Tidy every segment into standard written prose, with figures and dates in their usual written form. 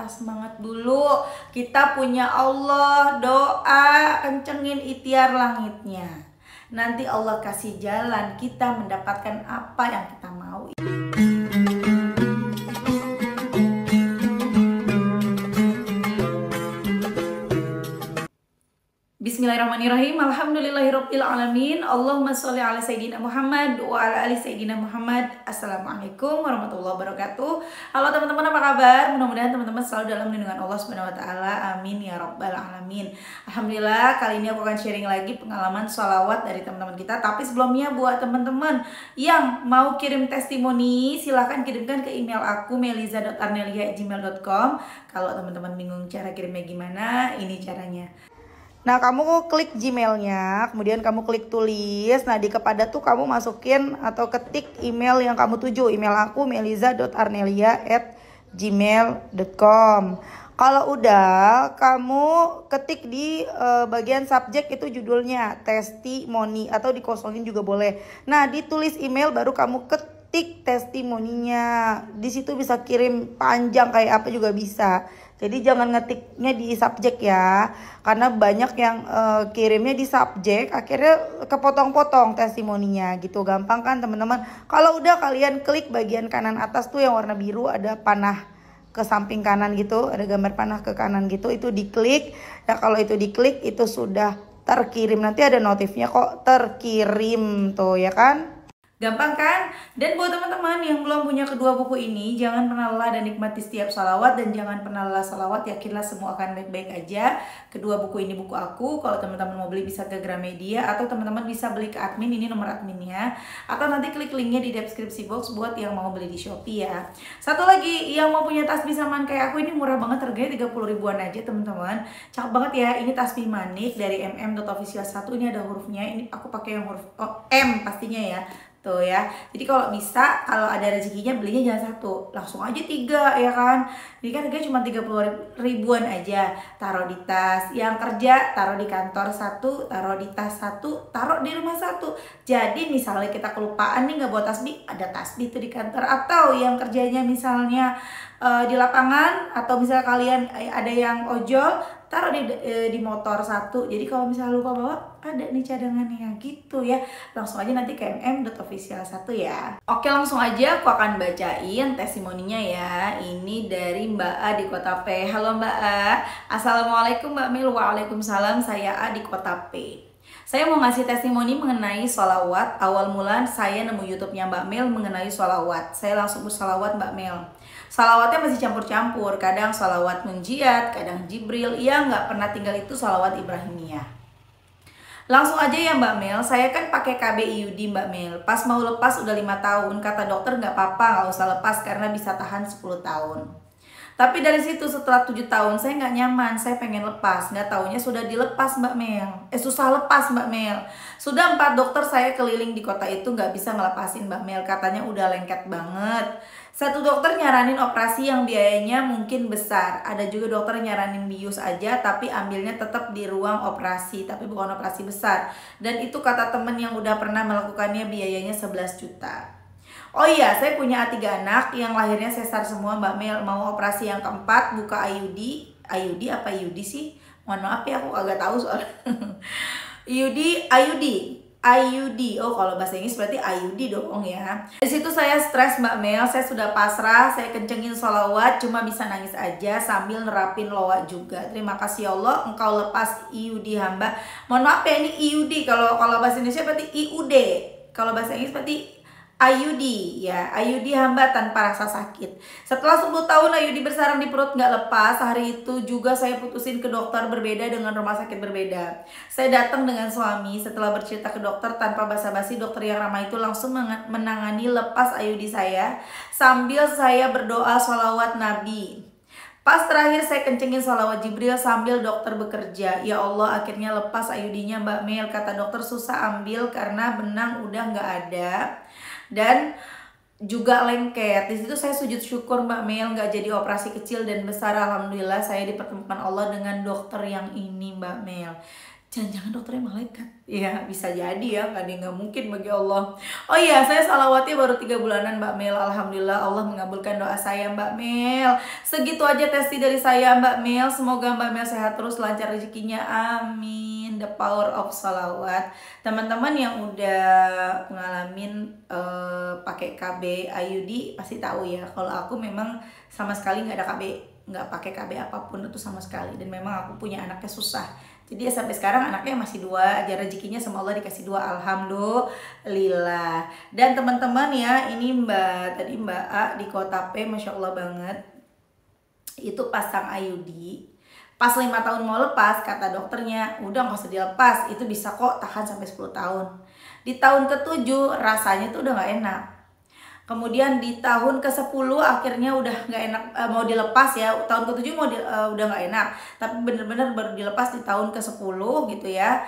patah semangat dulu. Kita punya Allah, doa, kencengin ikhtiar langitnya. Nanti Allah kasih jalan kita mendapatkan apa yang kita mau. Bismillahirrahmanirrahim. Alhamdulillahirabbil alamin. Allahumma sholli ala sayyidina Muhammad wa ala ali sayyidina Muhammad. Assalamualaikum warahmatullahi wabarakatuh. Halo teman-teman, apa kabar? Mudah-mudahan teman-teman selalu dalam lindungan Allah Subhanahu wa taala. Amin ya rabbal alamin. Alhamdulillah, kali ini aku akan sharing lagi pengalaman sholawat dari teman-teman kita. Tapi sebelumnya buat teman-teman yang mau kirim testimoni, silahkan kirimkan ke email aku meliza.arnelia@gmail.com. Kalau teman-teman bingung cara kirimnya gimana, ini caranya. Nah, kamu klik Gmailnya, kemudian kamu klik tulis. Nah, di kepada tuh kamu masukin atau ketik email yang kamu tuju. Email aku meliza.arnelia@gmail.com. Kalau udah, kamu ketik di bagian subjek itu judulnya testimoni atau dikosongin juga boleh. Nah, ditulis email baru kamu ketik testimoninya. Di situ bisa kirim panjang kayak apa juga bisa. Jadi jangan ngetiknya di subjek ya, karena banyak yang kirimnya di subjek, akhirnya kepotong-potong testimoninya gitu. Gampang kan teman-teman? Kalau udah, kalian klik bagian kanan atas tuh yang warna biru, ada panah ke samping kanan gitu, ada gambar panah ke kanan gitu, itu diklik. Nah, kalau itu diklik itu sudah terkirim, nanti ada notifnya kok terkirim tuh ya kan? Gampang kan? Dan buat teman-teman yang belum punya kedua buku ini, jangan pernah lelah dan nikmati setiap salawat, dan jangan pernah lelah salawat, yakinlah semua akan baik-baik aja. Kedua buku ini buku aku. Kalau teman-teman mau beli bisa ke Gramedia, atau teman-teman bisa beli ke admin, ini nomor adminnya, atau nanti klik linknya di deskripsi box buat yang mau beli di Shopee ya. Satu lagi, yang mau punya tasbih samaan kayak aku, ini murah banget, harganya 30 ribuan aja teman-teman. Cakep banget ya, ini tasbih manik dari mm.official1. Ini ada hurufnya, ini aku pakai yang huruf M pastinya ya. Tuh ya, jadi kalau bisa, kalau ada rezekinya belinya jangan satu, langsung aja 3 ya kan. Ini kan harganya cuma 30 ribuan aja. Taruh di tas, yang kerja taruh di kantor 1, taruh di tas 1, taruh di rumah 1. Jadi misalnya kita kelupaan nih nggak bawa tasbih, ada tasbih tuh di kantor. Atau yang kerjanya misalnya di lapangan, atau misalnya kalian ada yang ojol, taruh di motor 1. Jadi kalau misalnya lupa bawa, ada nih cadangannya gitu ya. Langsung aja nanti ke mm.official1 ya. Oke, langsung aja aku akan bacain testimoninya ya. Ini dari Mbak A di Kota P. Halo Mbak A. Assalamualaikum Mbak Mil. Waalaikumsalam, saya A di Kota P. Saya mau ngasih testimoni mengenai sholawat. Awal mula saya nemu YouTube-nya Mbak Mel mengenai sholawat. Saya langsung bersalawat Mbak Mel. Salawatnya masih campur-campur, kadang salawat munjiat, kadang Jibril, ya nggak pernah tinggal itu salawat Ibrahimiyah. Langsung aja ya Mbak Mel, saya kan pakai KB IUD Mbak Mel. Pas mau lepas udah 5 tahun, kata dokter nggak apa-apa, nggak usah lepas karena bisa tahan 10 tahun. Tapi dari situ setelah 7 tahun saya nggak nyaman, saya pengen lepas. Nggak taunya sudah dilepas Mbak Mel. Susah lepas Mbak Mel. Sudah 4 dokter saya keliling di kota itu nggak bisa ngelepasin Mbak Mel. Katanya udah lengket banget. Satu dokter nyaranin operasi yang biayanya mungkin besar. Ada juga dokter nyaranin bius aja tapi ambilnya tetap di ruang operasi. Tapi bukan operasi besar. Dan itu kata temen yang udah pernah melakukannya biayanya 11 juta. Oh iya, saya punya 3 anak yang lahirnya sesar semua Mbak Mel. Mau operasi yang keempat, buka IUD. IUD apa IUD sih? Mohon maaf ya, aku agak tahu soal IUD. Oh, kalau bahasa Inggris berarti IUD dong ya. Di situ saya stres Mbak Mel, saya sudah pasrah, saya kencengin sholawat, cuma bisa nangis aja sambil nerapin loa juga. Terima kasih ya Allah, Engkau lepas IUD hamba. Mohon maaf ya, ini IUD. Kalau bahasa Indonesia berarti IUD. Kalau bahasa Inggris berarti IUD ya, IUD hamba tanpa rasa sakit. Setelah 10 tahun IUD bersarang di perut nggak lepas, hari itu juga saya putusin ke dokter berbeda dengan rumah sakit berbeda. Saya datang dengan suami, setelah bercerita ke dokter tanpa basa-basi, dokter yang ramah itu langsung menangani lepas IUD saya sambil saya berdoa sholawat Nabi. Pas terakhir saya kencengin sholawat Jibril sambil dokter bekerja. Ya Allah, akhirnya lepas IUD-nya Mbak Mel. Kata dokter susah ambil karena benang udah nggak ada dan juga lengket. Di situ saya sujud syukur Mbak Mel, nggak jadi operasi kecil dan besar. Alhamdulillah saya dipertemukan Allah dengan dokter yang ini Mbak Mel. jangan-jangan dokternya malaikat. Ya bisa jadi ya, nggak mungkin bagi Allah. Oh iya, saya salawatnya baru 3 bulanan Mbak Mel. Alhamdulillah Allah mengabulkan doa saya Mbak Mel. Segitu aja testi dari saya Mbak Mel. Semoga Mbak Mel sehat terus, lancar rezekinya, amin. The power of salawat. Teman-teman yang udah ngalamin pakai KB IUD pasti tahu ya. Kalau aku memang sama sekali nggak ada KB, nggak pakai KB apapun itu sama sekali. Dan memang aku punya anaknya susah. Jadi ya sampai sekarang anaknya masih 2 aja, rezekinya sama Allah dikasih 2, alhamdulillah. Dan teman-teman ya, ini tadi Mbak A di Kota P, Masya Allah banget. Itu pasang IUD. Pas 5 tahun mau lepas, kata dokternya, udah gak usah dilepas, itu bisa kok tahan sampai 10 tahun. Di tahun ke-7 rasanya tuh udah gak enak. Kemudian di tahun ke-10 akhirnya udah nggak enak, mau dilepas ya. Tahun ke-7 udah nggak enak, tapi bener-bener baru dilepas di tahun ke-10 gitu ya.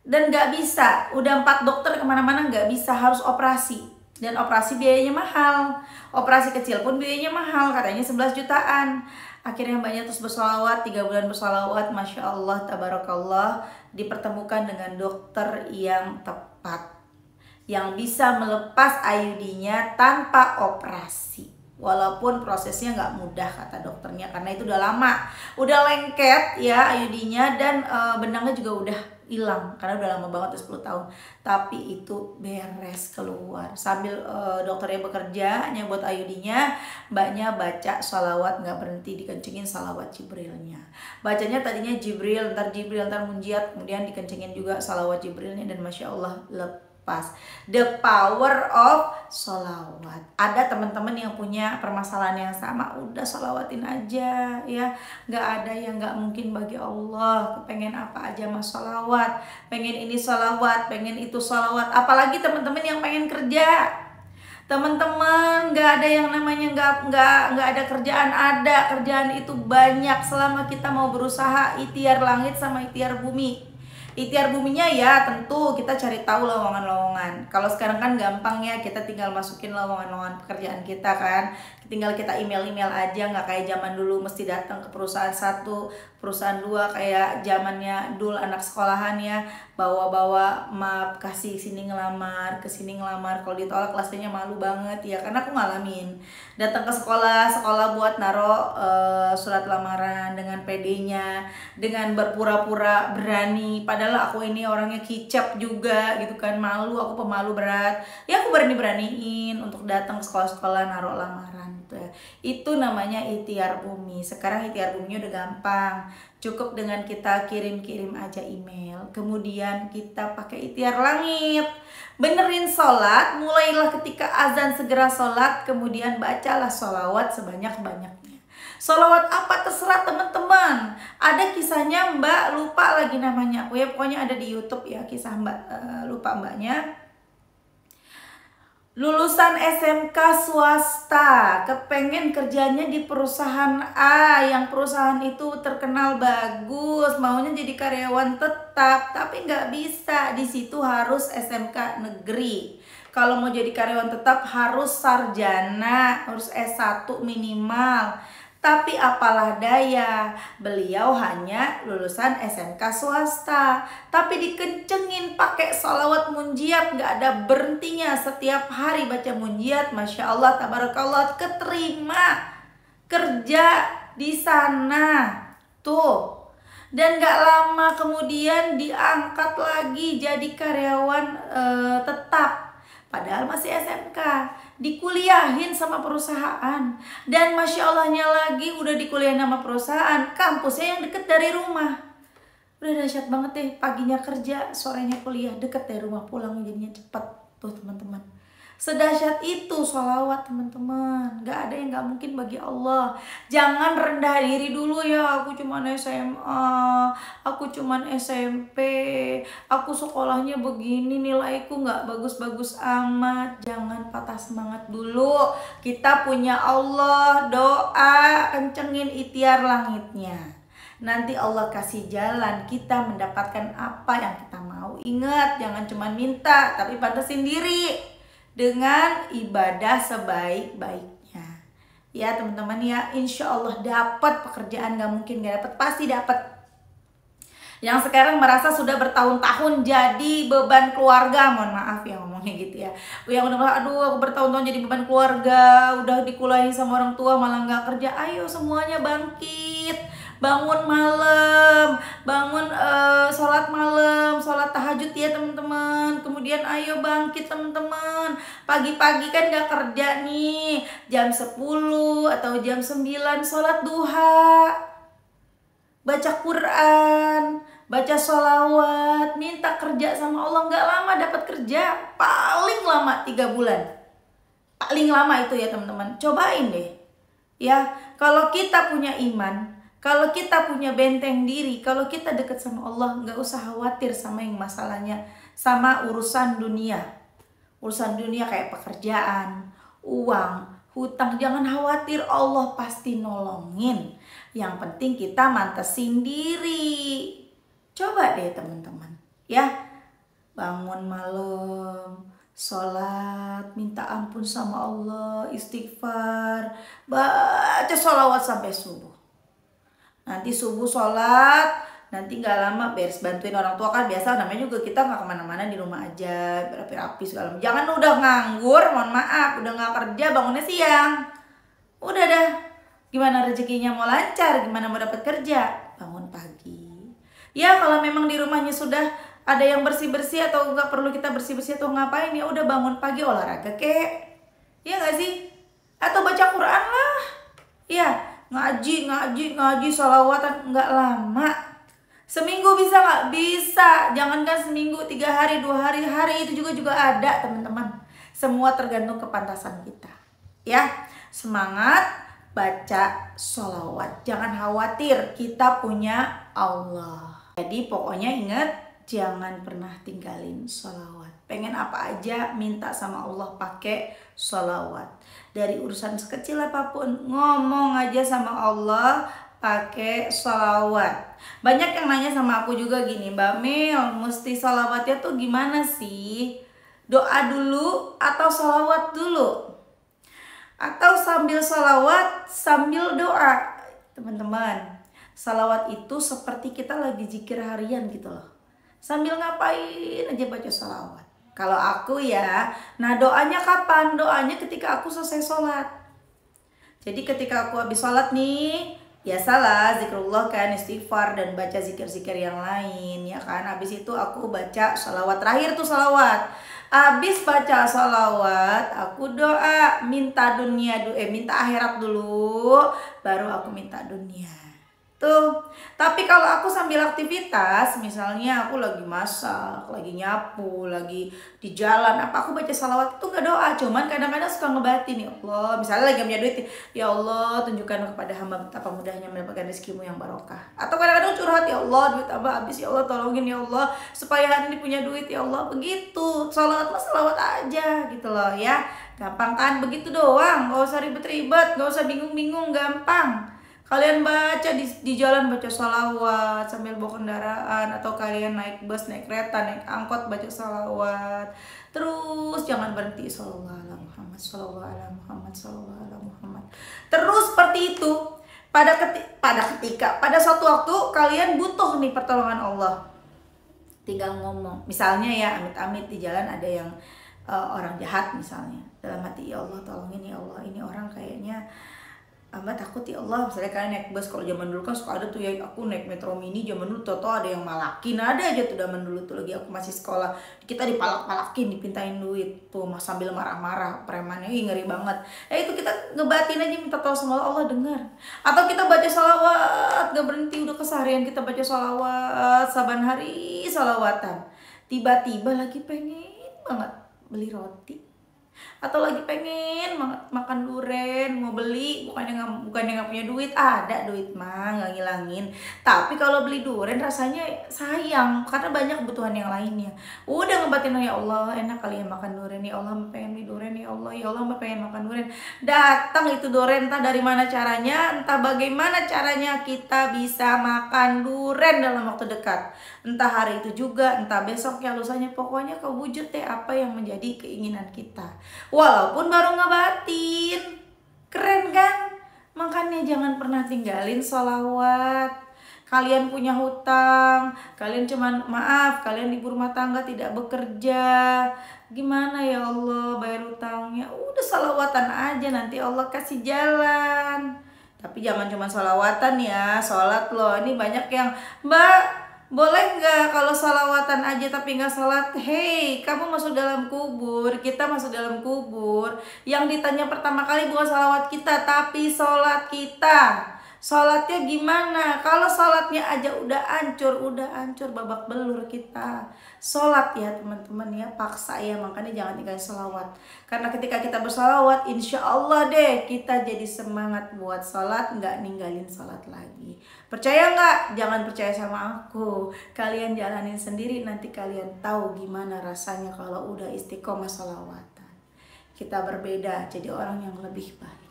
Dan nggak bisa, udah 4 dokter kemana-mana nggak bisa, harus operasi. Dan operasi biayanya mahal, operasi kecil pun biayanya mahal, katanya 11 jutaan. Akhirnya mbaknya terus bersolawat, 3 bulan bersolawat, Masya Allah, tabarakallah, dipertemukan dengan dokter yang tepat, yang bisa melepas IUD-nya tanpa operasi. Walaupun prosesnya nggak mudah kata dokternya, karena itu udah lama, udah lengket ya IUD-nya, dan benangnya juga udah hilang karena udah lama banget, 10 tahun. Tapi itu beres keluar. Sambil dokternya bekerja nyabot IUD-nya, mbaknya baca sholawat nggak berhenti, dikencengin sholawat Jibrilnya. Bacanya tadinya Jibril, ntar munjiat, kemudian dikencengin juga sholawat Jibrilnya, dan Masya Allah lepas. The power of sholawat. Ada teman-teman yang punya permasalahan yang sama, udah sholawatin aja ya. Nggak ada yang nggak mungkin bagi Allah. Pengen apa aja mas sholawat, pengen ini sholawat, pengen itu sholawat. Apalagi teman-teman yang pengen kerja, teman-teman, nggak ada yang namanya nggak ada kerjaan. Ada kerjaan itu banyak selama kita mau berusaha. Ikhtiar langit sama ikhtiar bumi. Ikhtiar buminya ya tentu kita cari tahu lowongan-lowongan. Kalau sekarang kan gampang ya, kita tinggal masukin lowongan-lowongan pekerjaan kita kan. Tinggal kita email aja, nggak kayak zaman dulu mesti datang ke perusahaan 1, perusahaan 2 kayak zamannya dulu anak sekolahan ya. Bawa-bawa map, kasih sini ngelamar, kesini ngelamar. Kalau ditolak kelasnya malu banget ya, karena aku ngalamin. Datang ke sekolah buat naro surat lamaran dengan PD-nya, dengan berpura-pura berani, padahal aku ini orangnya kicap juga gitu kan, malu, aku pemalu berat ya. Aku beraniin untuk datang ke sekolah-sekolah naro lamaran gitu ya. Itu namanya ikhtiar bumi. Sekarang ikhtiar buminya udah gampang, cukup dengan kita kirim aja email, kemudian kita pakai ikhtiar langit, benerin sholat, mulailah ketika azan segera sholat, kemudian bacalah sholawat sebanyak-banyaknya. Sholawat apa terserah teman-teman. Ada kisahnya, mbak lupa lagi namanya aku ya, pokoknya ada di YouTube ya kisah mbak, lupa mbaknya. Lulusan SMK swasta, kepengen kerjanya di perusahaan A, yang perusahaan itu terkenal bagus, maunya jadi karyawan tetap, tapi nggak bisa, di situ harus SMK negeri. Kalau mau jadi karyawan tetap harus sarjana, harus S1 minimal. Tapi apalah daya, beliau hanya lulusan SMK swasta, tapi dikencengin pakai sholawat munjiat, gak ada berhentinya, setiap hari baca munjiat, Masya Allah, tabarakallah, keterima kerja di sana tuh. Dan gak lama kemudian diangkat lagi jadi karyawan tetap, padahal masih SMK. Dikuliahin sama perusahaan, dan Masya Allahnya lagi udah dikuliahin sama perusahaan, kampusnya yang deket dari rumah. Udah dahsyat banget deh, paginya kerja, sorenya kuliah, deket dari rumah, pulang jadinya cepet tuh teman-teman. Sedahsyat itu sholawat teman-teman, gak ada yang gak mungkin bagi Allah. Jangan rendah diri dulu ya, aku cuman SMA, aku cuman SMP, aku sekolahnya begini, nilaiku gak bagus-bagus amat. Jangan patah semangat dulu, kita punya Allah, doa, kencengin ikhtiar langitnya. Nanti Allah kasih jalan kita mendapatkan apa yang kita mau. Ingat, jangan cuma minta, tapi pantasin diri dengan ibadah sebaik-baiknya ya teman-teman ya. Insya Allah dapat pekerjaan, gak mungkin gak dapat, pasti dapat. Yang sekarang merasa sudah bertahun-tahun jadi beban keluarga, mohon maaf ya ngomongnya gitu ya. Yang udah aduh aku bertahun-tahun jadi beban keluarga, udah dikulahi sama orang tua malah nggak kerja. Ayo semuanya bangkit, bangun malam, bangun sholat malam, sholat tahajud ya teman-teman. Kemudian ayo bangkit teman-teman, pagi-pagi kan nggak kerja nih, jam 10 atau jam 9 sholat duha, baca Quran, baca sholawat, minta kerja sama Allah. Nggak lama dapat kerja, paling lama 3 bulan, paling lama itu ya teman-teman. Cobain deh ya, kalau kita punya iman, kalau kita punya benteng diri, kalau kita dekat sama Allah, nggak usah khawatir sama yang masalahnya, sama urusan dunia. Urusan dunia kayak pekerjaan, uang, hutang, jangan khawatir, Allah pasti nolongin. Yang penting kita mantesin diri. Coba deh teman-teman ya, bangun malam, sholat, minta ampun sama Allah, istighfar, baca sholawat sampai subuh. Nanti subuh sholat, nanti nggak lama beres bantuin orang tua, kan biasa namanya juga kita nggak kemana-mana, di rumah aja berapi-api segala macam. Jangan udah nganggur, mohon maaf, udah nggak kerja, bangunnya siang, udah dah gimana rezekinya mau lancar, gimana mau dapat kerja, bangun pagi ya. Kalau memang di rumahnya sudah ada yang bersih-bersih atau nggak perlu kita bersih-bersih atau ngapain, ya udah bangun pagi olahraga kek, ya nggak sih, atau baca Quran lah ya, ngaji sholawatan, nggak lama. Seminggu bisa nggak? Bisa. Jangankan seminggu, 3 hari, 2 hari itu juga ada teman-teman. Semua tergantung kepantasan kita ya. Semangat baca sholawat, jangan khawatir, kita punya Allah. Jadi pokoknya ingat, jangan pernah tinggalin sholawat. Pengen apa aja minta sama Allah pakai sholawat. Dari urusan sekecil apapun, ngomong aja sama Allah pakai sholawat. Banyak yang nanya sama aku juga gini, Mbak Mil, mesti sholawatnya tuh gimana sih? Doa dulu atau sholawat dulu? Atau sambil sholawat sambil doa? Teman-teman, sholawat itu seperti kita lagi zikir harian gitu loh, sambil ngapain aja baca sholawat. Kalau aku ya, nah doanya kapan? Doanya ketika aku selesai sholat. Jadi ketika aku habis sholat nih, biasalah zikrullah kan, istighfar dan baca zikir-zikir yang lain ya kan. Habis itu aku baca sholawat, terakhir tuh sholawat. Habis baca sholawat, aku doa, minta minta akhirat dulu, baru aku minta dunia. Tuh. Tapi kalau aku sambil aktivitas, misalnya aku lagi masak, lagi nyapu, lagi di jalan, apa aku baca salawat itu nggak doa. Cuman kadang-kadang suka ngebatin, ya Allah, misalnya lagi punya duit, ya Allah tunjukkan kepada hamba betapa mudahnya mendapatkan rezekimu yang barokah. Atau kadang-kadang curhat, ya Allah duit apa habis, ya Allah tolongin ya Allah supaya hari ini punya duit ya Allah. Begitu, salawat mah salawat aja gitu loh ya. Gampang kan, begitu doang, nggak usah ribet-ribet, nggak usah bingung-bingung, gampang. Kalian baca di jalan, baca sholawat sambil bawa kendaraan, atau kalian naik bus, naik kereta, naik angkot, baca sholawat. Terus jangan berhenti, shollallahu ala Muhammad, shollallahu ala Muhammad, shollallahu ala Muhammad. Terus seperti itu. Pada suatu waktu kalian butuh nih pertolongan Allah, tinggal ngomong. Misalnya ya, amit-amit di jalan ada yang orang jahat misalnya, dalam hati, ya Allah tolongin ya Allah, ini orang kayaknya Mbak takut ya Allah. Misalnya kalian naik bus, kalau zaman dulu kan suka ada tuh ya, aku naik metro mini zaman dulu, toto ada yang malakin, ada aja tuh zaman dulu tuh lagi aku masih sekolah, kita dipalak-palakin, dipintain duit tuh sambil marah-marah premannya, ngeri banget. Itu kita ngebatin aja, minta tolong sama Allah dengar. Atau kita baca sholawat, gak berhenti, udah keseharian kita baca sholawat, saban hari sholawatan. Tiba-tiba lagi pengen banget beli roti, atau lagi pengen makan duren, mau beli, bukannya nggak punya duit, ada duit mah nggak ngilangin. Tapi kalau beli duren rasanya sayang, karena banyak kebutuhan yang lainnya. Udah ngebatin, ya Allah enak kali ya makan duren, ya Allah pengen beli duren, ya Allah pengen makan duren. Datang itu duren, entah dari mana caranya, entah bagaimana caranya kita bisa makan duren dalam waktu dekat. Entah hari itu juga, entah besoknya, lusanya, pokoknya kewujud deh apa yang menjadi keinginan kita. Walaupun baru ngebatin. Keren kan? Makanya jangan pernah tinggalin sholawat. kalian punya hutang, kalian cuman maaf, kalian ibu rumah tangga tidak bekerja, gimana ya Allah bayar hutangnya? Udah salawatan aja, nanti Allah kasih jalan. Tapi jangan cuma salawatan ya, sholat loh. Ini banyak yang, Mbak, boleh nggak kalau salawatan aja tapi nggak sholat? Hei, kamu masuk dalam kubur, kita masuk dalam kubur. Yang ditanya pertama kali bukan salawat kita, tapi sholat kita. Sholatnya gimana? Kalau sholatnya aja udah hancur babak belur kita. Sholat ya teman-teman ya, paksa ya, makanya jangan tinggalin sholawat. Karena ketika kita bersolawat, insya Allah deh kita jadi semangat buat sholat, nggak ninggalin sholat lagi. Percaya nggak? Jangan percaya sama aku. Kalian jalanin sendiri, nanti kalian tahu gimana rasanya kalau udah istiqomah sholawatan. Kita berbeda, jadi orang yang lebih baik.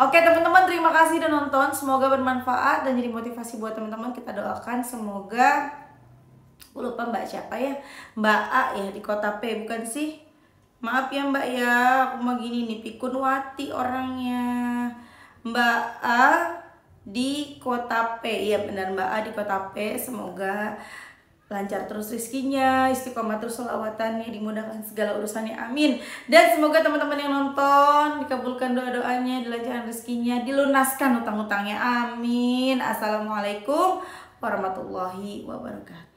Oke teman-teman, terima kasih udah nonton. Semoga bermanfaat dan jadi motivasi buat teman-teman. Kita doakan semoga, aku lupa Mbak siapa ya, Mbak A ya di kota P, bukan sih? Maaf ya Mbak ya, aku mau gini nih, Pikunwati orangnya. Mbak A di kota P, iya benar Mbak A di kota P. Semoga lancar terus rezekinya, istiqomah terus sholawatannya, dimudahkan segala urusannya, amin. Dan semoga teman-teman yang nonton dikabulkan doa-doanya, dilancarkan rezekinya, dilunaskan utang-utangnya, amin. Assalamualaikum warahmatullahi wabarakatuh.